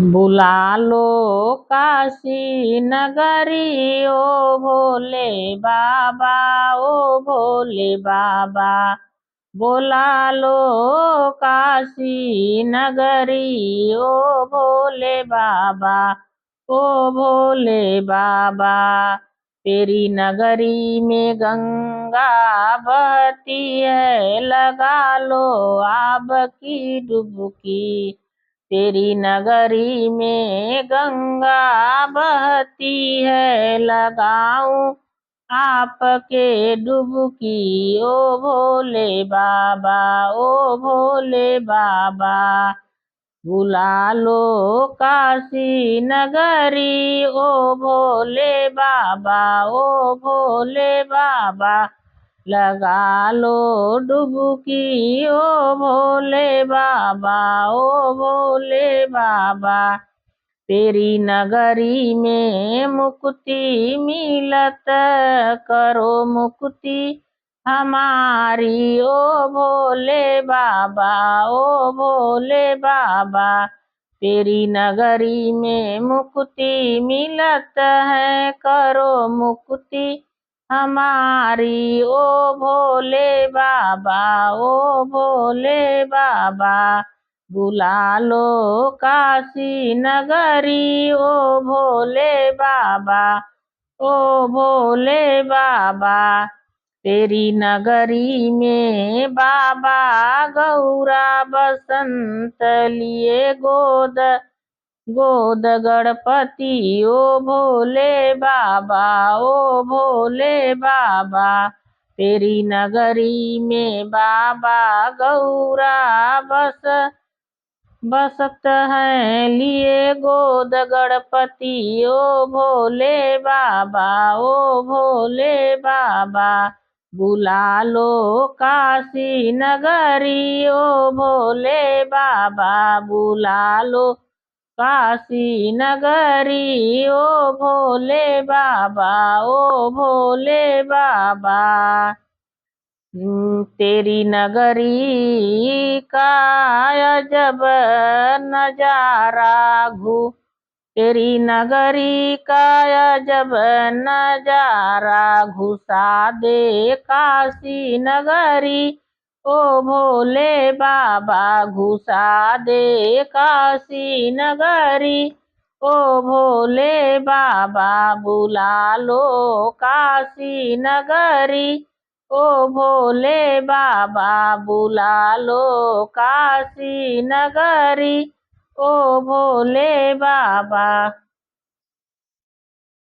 बुला लो काशी नगरी ओ भोले बाबा, ओ भोले बाबा। बुला लो काशी नगरी ओ भोले बाबा, ओ भोले बाबा। तेरी नगरी में गंगा बहती है, लगा लो आब की डुबकी। तेरी नगरी में गंगा बहती है, लगाऊं आपके डुबकी। ओ भोले बाबा, ओ भोले बाबा। बुला लो काशी नगरी ओ भोले बाबा, ओ भोले बाबा। लगा लो डुबकी ओ भोले बाबा, ओ भोले बाबा। तेरी नगरी में मुक्ति मिलत, करो मुक्ति हमारी ओ भोले बाबा, ओ भोले बाबा। तेरी नगरी में मुक्ति मिलत है, करो मुक्ति हमारी ओ भोले बाबा, ओ भोले बाबा। बुला लो काशी नगरी ओ भोले बाबा, ओ भोले बाबा। तेरी नगरी में बाबा गौरा बसंत लिए गोद गोद गणपति ओ भोले बाबा, ओ भोले बाबा। तेरी नगरी में बाबा गौरा बसत हैं, लिए गोद गणपति ओ भोले बाबा, ओ भोले बाबा। बुला लो काशी नगरी ओ भोले बाबा, बुला लो काशी नगरी ओ भोले बाबा, ओ भोले बाबा। तेरी नगरी का अजब नजारा तेरी नगरी का अजब नजारा घुसा दे काशी नगरी ओ भोले बाबा, घुसा दे काशी नगरी ओ भोले बाबा। बुला लो काशी नगरी ओ भोले बाबा, बुला लो काशी नगरी ओ भोले बाबा।